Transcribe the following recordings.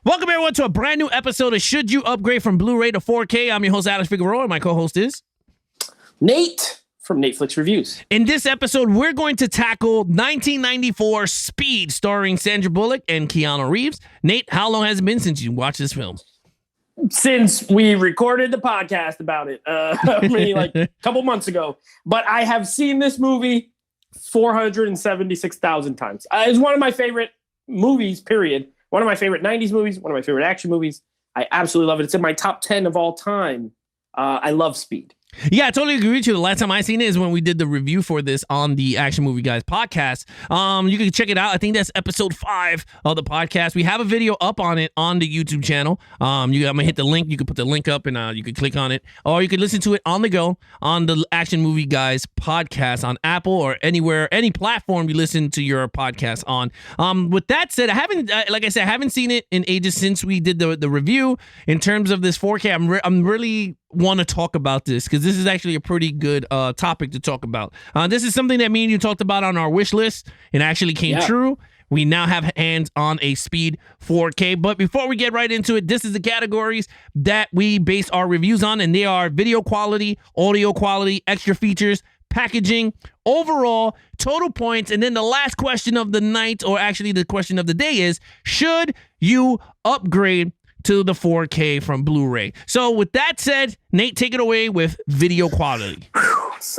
Welcome everyone to a brand new episode of Should You Upgrade from Blu-ray to 4K? I'm your host, Alex Figueroa, and my co-host is Nate from Netflix Reviews. In this episode, we're going to tackle 1994 Speed, starring Sandra Bullock and Keanu Reeves. Nate, how long has it been since you watched this film? Since we recorded the podcast about it, like a couple months ago. But I have seen this movie 476,000 times. It's one of my favorite movies, period. One of my favorite 90s movies, one of my favorite action movies. I absolutely love it. It's in my top 10 of all time. I love Speed. Yeah, I totally agree with you. The last time I seen it is when we did the review for this on the Action Movie Guys podcast. You can check it out. I think that's episode 5 of the podcast. We have a video up on it on the YouTube channel. I'm gonna hit the link. You can put the link up and you can click on it, or you can listen to it on the go on the Action Movie Guys podcast on Apple or anywhere, any platform you listen to your podcast on. With that said, I haven't seen it in ages since we did the review. In terms of this 4K, I'm really want to talk about this because this is actually a pretty good topic to talk about. This is something that me and you talked about on our wish list and actually came true. We now have hands on a Speed 4K. But before we get right into it, this is the categories that we base our reviews on, and they are video quality, audio quality, extra features, packaging, overall, total points, and then the last question of the night, or actually the question of the day, is should you upgrade to the 4K from Blu-ray? So with that said, Nate, take it away with video quality.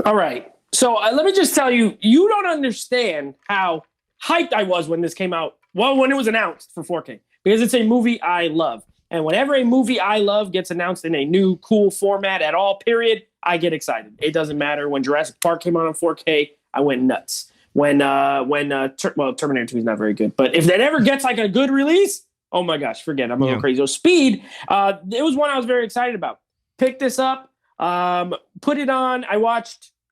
All right. So let me just tell you, you don't understand how hyped I was when this came out. Well, when it was announced for 4K, because it's a movie I love. And whenever a movie I love gets announced in a new cool format at all, period, I get excited. It doesn't matter. When Jurassic Park came out on 4K, I went nuts. Terminator 2 is not very good, but if that ever gets like a good release, oh my gosh, forget it. I'm a little crazy. So Speed, it was one I was very excited about. Picked this up, put it on. I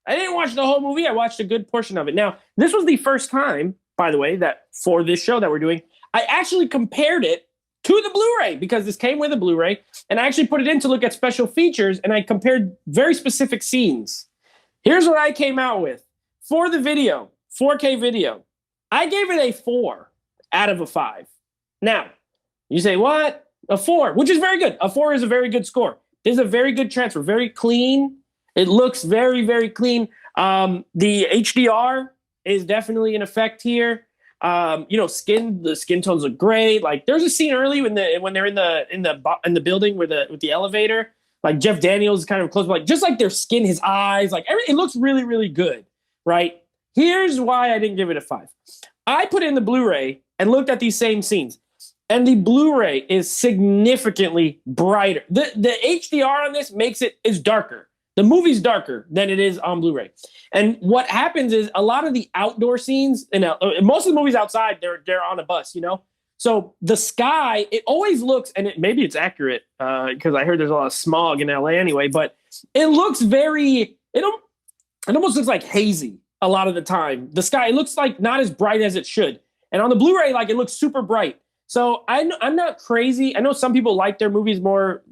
didn't watch the whole movie. I watched a good portion of it. Now, this was the first time, by the way, that for this show that we're doing, I actually compared it to the Blu-ray because this came with a Blu-ray. And I actually put it in to look at special features, and I compared very specific scenes. Here's what I came out with. For the video, 4K video, I gave it a 4 out of a 5. Now, you say, what? A 4, which is very good. A 4 is a very good score. This is a very good transfer, very clean. It looks very, very clean. The HDR is definitely in effect here. The skin tones look great. Like there's a scene early when they're in the building with the elevator. Like Jeff Daniels is kind of close, but like just like their skin, his eyes, like everything, it looks really, really good. Right? Here's why I didn't give it a 5. I put in the Blu-ray and looked at these same scenes. And the Blu-ray is significantly brighter. The HDR on this is darker. The movie's darker than it is on Blu-ray. And what happens is a lot of the outdoor scenes, most of the movies outside, they're on a bus, you know? So the sky, it always looks, and maybe it's accurate because I heard there's a lot of smog in LA anyway, but it looks it almost looks like hazy a lot of the time. The sky, it looks like not as bright as it should. And on the Blu-ray, like it looks super bright. So I'm not crazy. I know some people like their movies more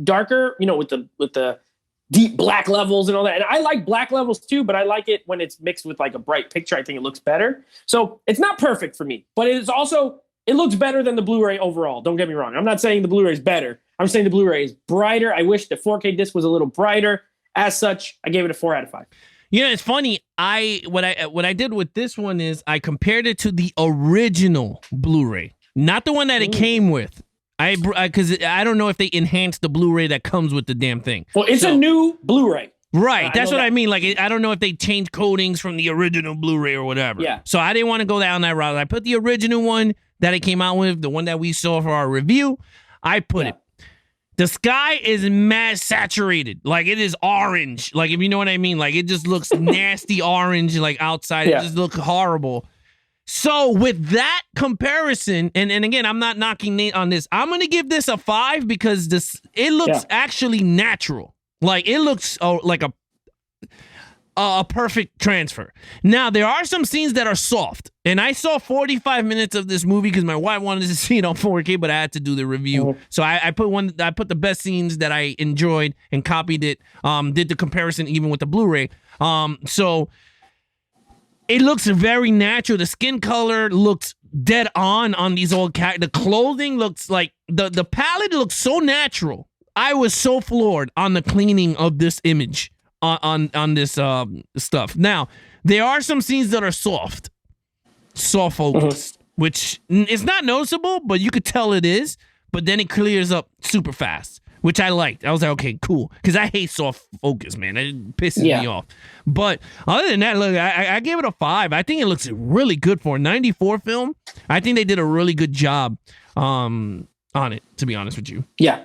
darker, with the deep black levels and all that. And I like black levels too, but I like it when it's mixed with like a bright picture. I think it looks better. So it's not perfect for me, but it looks better than the Blu-ray overall. Don't get me wrong. I'm not saying the Blu-ray is better. I'm saying the Blu-ray is brighter. I wish the 4K disc was a little brighter. As such, I gave it a 4 out of 5. It's funny. What I did with this one is I compared it to the original Blu-ray. Not the one that it came with. Because I don't know if they enhanced the Blu-ray that comes with the damn thing. Well, it's a new Blu-ray. Right. That's what I mean. Like, I don't know if they changed codings from the original Blu-ray or whatever. Yeah. So I didn't want to go down that route. I put the original one that it came out with, the one that we saw for our review. I put it. The sky is mad saturated. Like, it is orange. Like, if you know what I mean. Like, it just looks nasty orange, like, outside. It just looks horrible. So with that comparison, and again, I'm not knocking Nate on this. I'm going to give this a 5 because it looks actually natural. Like it looks like a perfect transfer. Now, there are some scenes that are soft. And I saw 45 minutes of this movie because my wife wanted to see it on 4K, but I had to do the review. So I put the best scenes that I enjoyed and copied it, did the comparison even with the Blu-ray. So it looks very natural. The skin color looks dead on these old characters. The clothing looks like the palette looks so natural. I was so floored on the cleaning of this image on this stuff. Now, there are some scenes that are soft focused, which it's not noticeable, but you could tell it is. But then it clears up super fast, which I liked. I was like, okay, cool, because I hate soft focus, man. It pisses me off. But other than that, look, I gave it a 5. I think it looks really good for a 94 film. I think they did a really good job on it, to be honest with you. Yeah.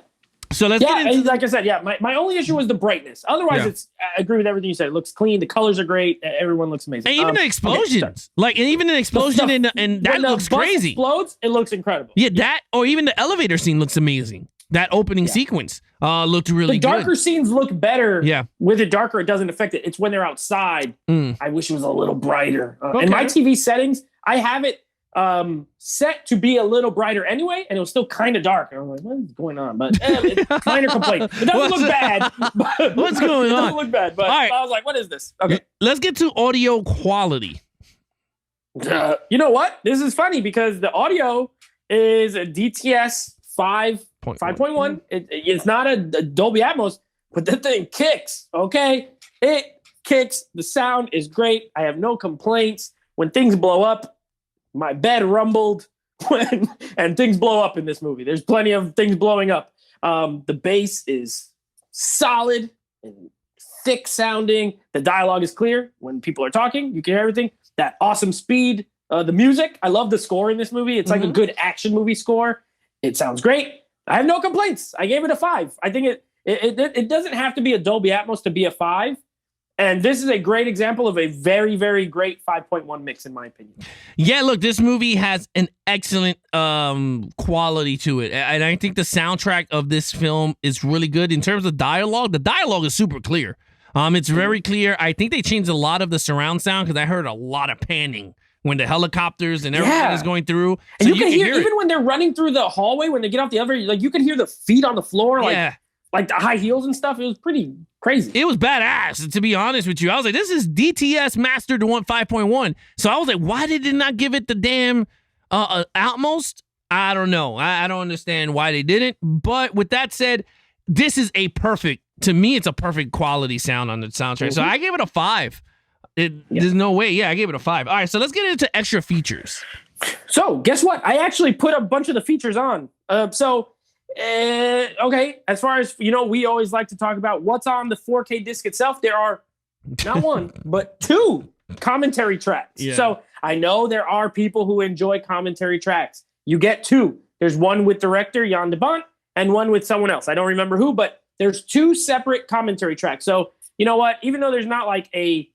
So let's get into, like I said, my only issue was the brightness. Otherwise, I agree with everything you said. It looks clean. The colors are great. Everyone looks amazing. And even the explosions, even an explosion and that looks crazy. Explodes, it looks incredible. Yeah, that or even the elevator scene looks amazing. That opening sequence looked really good. The darker scenes look better. Yeah, with it darker, it doesn't affect it. It's when they're outside. I wish it was a little brighter. In my TV settings, I have it set to be a little brighter anyway, and it was still kind of dark. And I was like, what is going on? But it's minor complaint. It doesn't look bad. What's going on? It doesn't look bad. But right. I was like, what is this? Okay. Let's get to audio quality. You know what? This is funny because the audio is a DTS 5.1. It's not a Dolby Atmos, but that thing kicks, okay? It kicks. The sound is great. I have no complaints. When things blow up, my bed rumbled and things blow up in this movie. There's plenty of things blowing up. The bass is solid and thick sounding. The dialogue is clear. When people are talking, you can hear everything. That awesome speed. The music, I love the score in this movie. It's like a good action movie score. It sounds great. I have no complaints. I gave it a 5. I think it doesn't have to be a Dolby Atmos to be a 5. And this is a great example of a very, very great 5.1 mix, in my opinion. Yeah, look, this movie has an excellent quality to it. And I think the soundtrack of this film is really good. In terms of dialogue, the dialogue is super clear. It's very clear. I think they changed a lot of the surround sound because I heard a lot of panning when the helicopters and everything is going through. And so you can hear even when they're running through the hallway, when they get off the elevator, like you can hear the feet on the floor, like the high heels and stuff. It was pretty crazy. It was badass, to be honest with you. I was like, this is DTS mastered to 5.1. So I was like, why did it not give it the damn Atmos? I don't know. I don't understand why they didn't. But with that said, this is to me, it's a perfect quality sound on the soundtrack. So I gave it a 5. There's no way. Yeah, I gave it a 5. All right, so let's get into extra features. So guess what? I actually put a bunch of the features on. Okay, as far as, we always like to talk about what's on the 4K disc itself. There are not one, but 2 commentary tracks. Yeah. So I know there are people who enjoy commentary tracks. You get 2. There's one with director Jan De Bont and one with someone else. I don't remember who, but there's 2 separate commentary tracks. So you know what? Even though there's not like a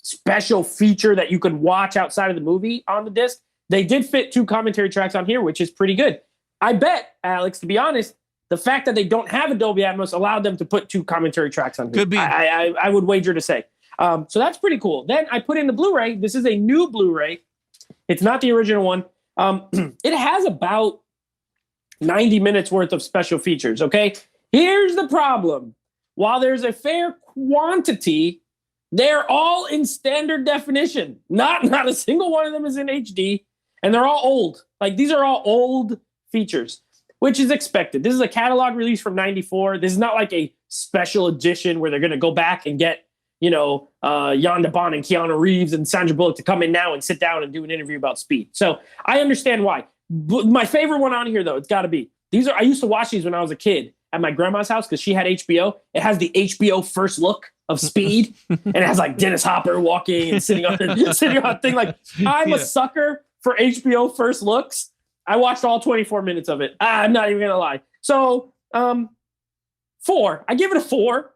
special feature that you could watch outside of the movie on the disc, they did fit 2 commentary tracks on here, which is pretty good. I bet, Alex, to be honest, the fact that they don't have a Dolby Atmos allowed them to put 2 commentary tracks on here. Could be. I would wager to say. So that's pretty cool. Then I put in the Blu-ray. This is a new Blu-ray. It's not the original one. It has about 90 minutes worth of special features, okay? Here's the problem. While there's a fair quantity, they're all in standard definition. Not a single one of them is in HD, and they're all old. Like, these are all old features, which is expected. This is a catalog release from 94. This is not like a special edition where they're going to go back and get, Jan De Bont and Keanu Reeves and Sandra Bullock to come in now and sit down and do an interview about speed. So I understand why. My favorite one on here, though, it's got to be. I used to watch these when I was a kid at my grandma's house because she had HBO. It has the HBO first look of Speed, and it has like Dennis Hopper walking and sitting on a thing. Like, I'm a sucker for HBO first looks. I watched all 24 minutes of it. I'm not even gonna lie. So 4. I give it a 4.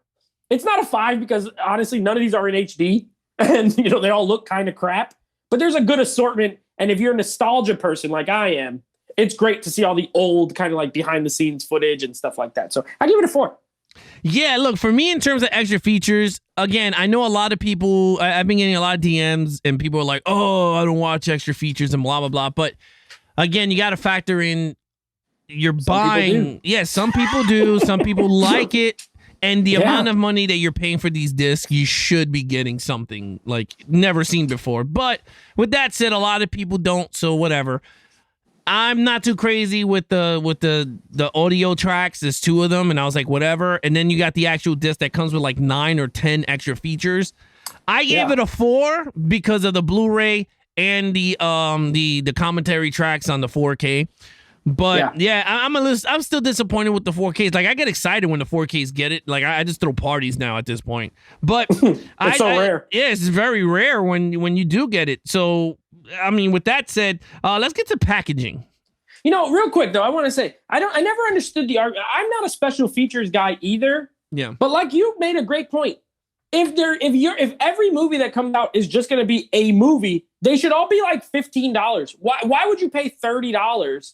It's not a 5 because honestly, none of these are in HD, and they all look kind of crap. But there's a good assortment, and if you're a nostalgia person like I am, it's great to see all the old kind of like behind the scenes footage and stuff like that. So I give it a 4. Yeah, look, for me, in terms of extra features, again, I know a lot of people, I've been getting a lot of DMs and people are like, oh, I don't watch extra features and blah, blah, blah. But again, you got to factor in you're buying. Yeah, some people do. Some people like it. And the amount of money that you're paying for these discs, you should be getting something like never seen before. But with that said, a lot of people don't. So whatever. I'm not too crazy with the audio tracks. There's 2 of them, and I was like, whatever. And then you got the actual disc that comes with like 9 or 10 extra features. I gave it a 4 because of the Blu-ray and the commentary tracks on the 4K. But I'm still disappointed with the 4Ks. Like, I get excited when the 4Ks get it. Like, I just throw parties now at this point. But it's so rare. Yeah, it's very rare when you do get it. So, I mean, with that said, let's get to packaging. You know, real quick though, I want to say I never understood the argument. I'm not a special features guy either. Yeah. But like you made a great point. If every movie that comes out is just going to be a movie, they should all be like $15. Why would you pay $30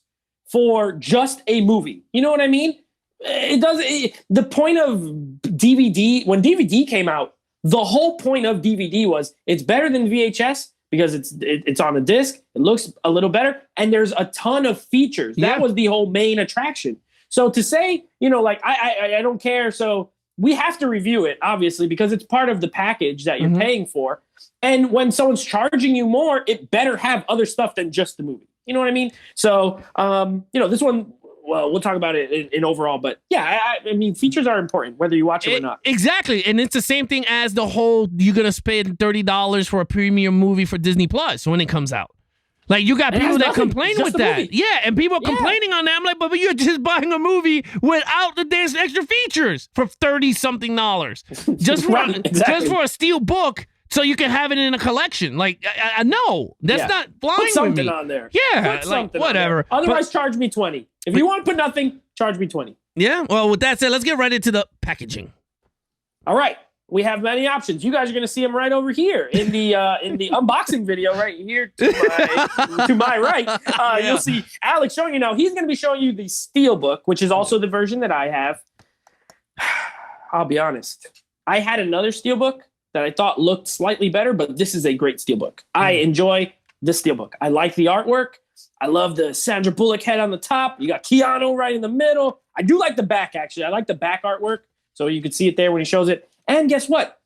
for just a movie? You know what I mean? The point of DVD, when DVD came out, the whole point of DVD was it's better than VHS because it's on a disc, it looks a little better, and there's a ton of features. That was the whole main attraction. So to say, you know, like I don't care, so we have to review it, obviously, because it's part of the package that you're paying for. And when someone's charging you more, it better have other stuff than just the movie. You know what I mean? So, you know, this one, well, we'll talk about it in overall. But yeah, I mean, features are important, whether you watch it or not. Exactly. And it's the same thing as the whole, you're going to spend $30 for a premium movie for Disney Plus when it comes out. Like, you got people that complain with that. Movie. Yeah, and people are complaining on that. I'm like, but you're just buying a movie without the damn extra features for $30-something. Just for a steel book so you can have it in a collection. Like, I know. That's not flying with me. Put something on there. Yeah, like, whatever. Otherwise, charge me $20. If you want to put nothing, charge me $20. Yeah, well, with that said, let's get right into the packaging. All right. We have many options. You guys are going to see them right over here in the unboxing video right here to my right. You'll see Alex showing you now. He's going to be showing you the Steelbook, which is also the version that I have. I'll be honest. I had another Steelbook that I thought looked slightly better, but this is a great Steelbook. I enjoy the Steelbook. I like the artwork. I love the Sandra Bullock head on the top. You got Keanu right in the middle. I do like the back, actually. I like the back artwork, so you can see it there when he shows it. And guess what?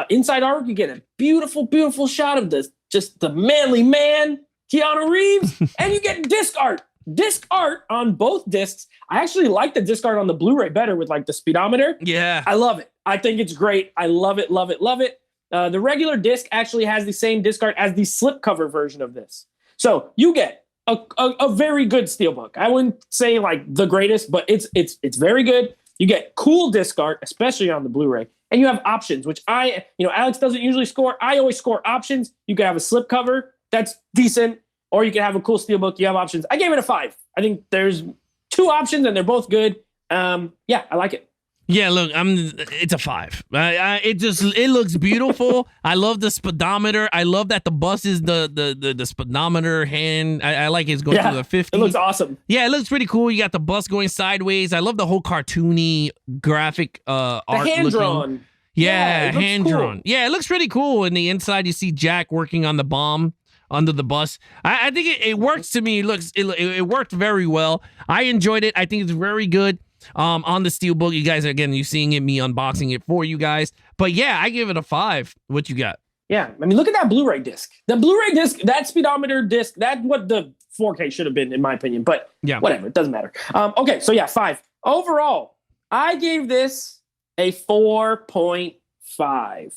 Inside art, you get a beautiful, beautiful shot of just the manly man, Keanu Reeves, and you get disc art. Disc art on both discs. I actually like the disc art on the Blu-ray better with like the speedometer. Yeah. I love it. I think it's great. I love it, love it, love it. The regular disc actually has the same disc art as the slipcover version of this. So you get a very good Steelbook. I wouldn't say like the greatest, but it's very good. You get cool disc art, especially on the Blu-ray. And you have options, which Alex doesn't usually score. I always score options. You can have a slipcover. That's decent. Or you can have a cool Steelbook. You have options. I gave it a 5. I think there's 2 options and they're both good. Yeah, I like it. Yeah, look, it's a 5. It looks beautiful. I love the speedometer. I love that the bus is the speedometer hand. I like it's going through the 50. It looks awesome. Yeah, it looks pretty cool. You got the bus going sideways. I love the whole cartoony graphic art. Hand drawn. Yeah, hand drawn. Yeah, it looks pretty cool. In the inside, you see Jack working on the bomb under the bus. I think it works to me. It worked very well. I enjoyed it. I think it's very good. On the Steelbook, you guys, again, you're seeing it, me unboxing it for you guys. But yeah, I give it a 5. What you got? Yeah, I mean, look at that Blu-ray disc. The Blu-ray disc, that speedometer disc, that's what the 4K should have been, in my opinion. But whatever, it doesn't matter. Okay, so yeah, 5. Overall, I gave this a 4.5.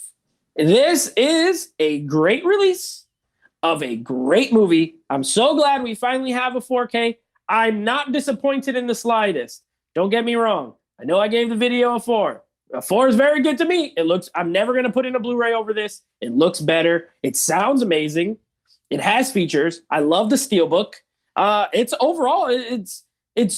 This is a great release of a great movie. I'm so glad we finally have a 4K. I'm not disappointed in the slightest. Don't get me wrong. I know I gave the video a 4. A 4 is very good to me. I'm never going to put in a Blu-ray over this. It looks better. It sounds amazing. It has features. I love the Steelbook. It's overall, I put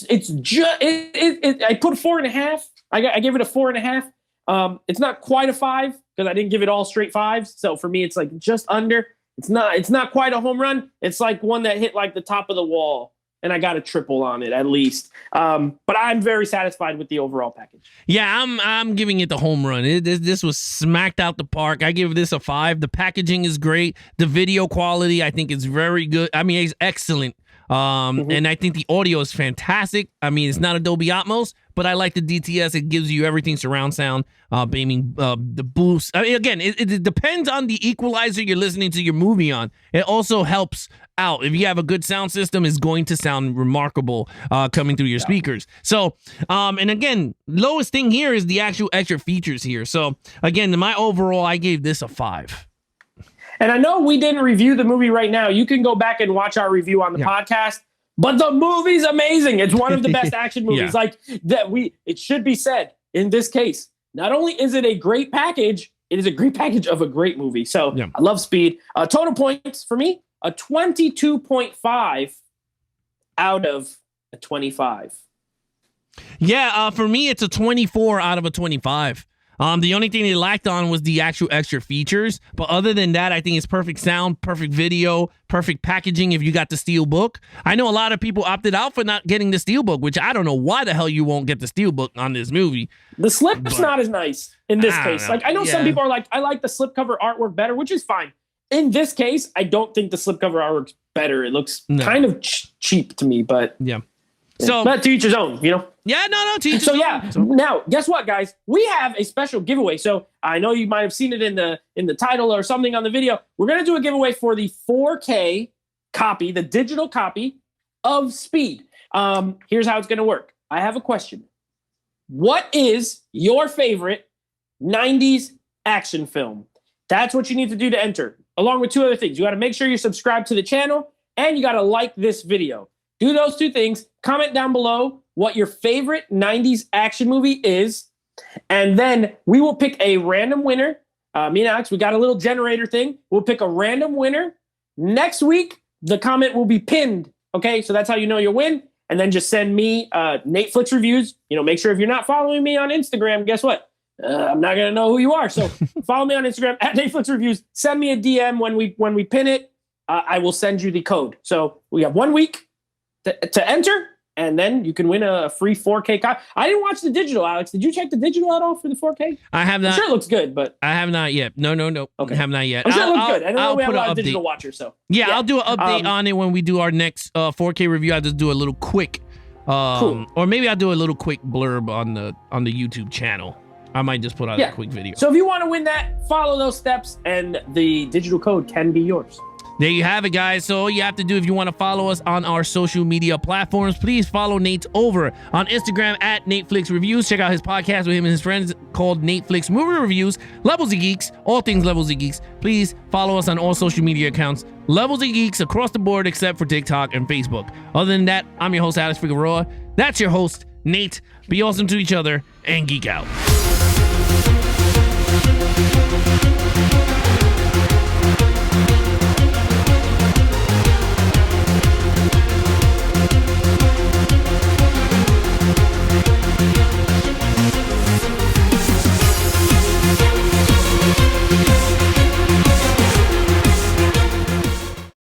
4.5. I gave it a 4.5. It's not quite a 5 because I didn't give it all straight 5s. So for me, it's like just under. It's not quite a home run. It's like one that hit like the top of the wall. And I got a triple on it at least. But I'm very satisfied with the overall package. Yeah, I'm giving it the home run. This was smacked out the park. I give this a 5. The packaging is great. The video quality, I think, is very good. I mean, it's excellent And I think the audio is fantastic. I mean, it's not a Dolby Atmos, but I like the DTS. It gives you everything surround sound, the boost. I mean, again, it depends on the equalizer you're listening to your movie on. It also helps out. If you have a good sound system, it's going to sound remarkable coming through your speakers. So, and again, lowest thing here is the actual extra features here. So again, my overall, I gave this a 5. And I know we didn't review the movie right now. You can go back and watch our review on the podcast. But the movie's amazing. It's one of the best action movies. Like that, it should be said in this case. Not only is it a great package, it is a great package of a great movie. So I love Speed. Total points for me, a 22.5 out of a 25. Yeah, for me, it's a 24 out of a 25. The only thing they lacked on was the actual extra features. But other than that, I think it's perfect sound, perfect video, perfect packaging if you got the Steelbook. I know a lot of people opted out for not getting the Steelbook, which I don't know why the hell you won't get the Steelbook on this movie. The slip's not as nice in this case. Like, I know some people are like, I like the slipcover artwork better, which is fine. In this case, I don't think the slipcover artwork's better. It looks kind of cheap to me, but so but to each his own, you know? Yeah, no, to each his own. So now, guess what, guys? We have a special giveaway. So I know you might have seen it in the title or something on the video. We're going to do a giveaway for the 4K copy, the digital copy of Speed. Here's how it's going to work. I have a question. What is your favorite 90s action film? That's what you need to do to enter, along with 2 other things. You got to make sure you're subscribed to the channel, and you got to like this video. Do those 2 things. Comment down below what your favorite 90s action movie is, and then we will pick a random winner. Me and Alex, we got a little generator thing. We'll pick a random winner. Next week, the comment will be pinned, okay? So that's how you know you'll win. And then just send me Netflix reviews. You know, make sure if you're not following me on Instagram, guess what? I'm not going to know who you are. So follow me on Instagram at Netflix reviews. Send me a DM when we pin it. I will send you the code. So we have 1 week to enter, and then you can win a free 4K copy. I didn't watch the digital, Alex. Did you check the digital at all for the 4K? I have not. I'm sure it looks good, but I have not yet. No. Okay. I have not yet. I'm sure it looks good. I know we have a lot of digital watchers, so yeah, I'll do an update on it when we do our next 4K review. I'll just do a little quick, cool. Or maybe I'll do a little quick blurb on the YouTube channel. I might just put out a quick video. So if you want to win that, follow those steps, and the digital code can be yours. There you have it, guys. So all you have to do if you want to follow us on our social media platforms, please follow Nate over on Instagram at Netflix Reviews. Check out his podcast with him and his friends called Netflix Movie Reviews, Levels of Geeks, all things Levels of Geeks. Please follow us on all social media accounts, Levels of Geeks across the board except for TikTok and Facebook. Other than that, I'm your host, Alex Figueroa. That's your host, Nate. Be awesome to each other and geek out.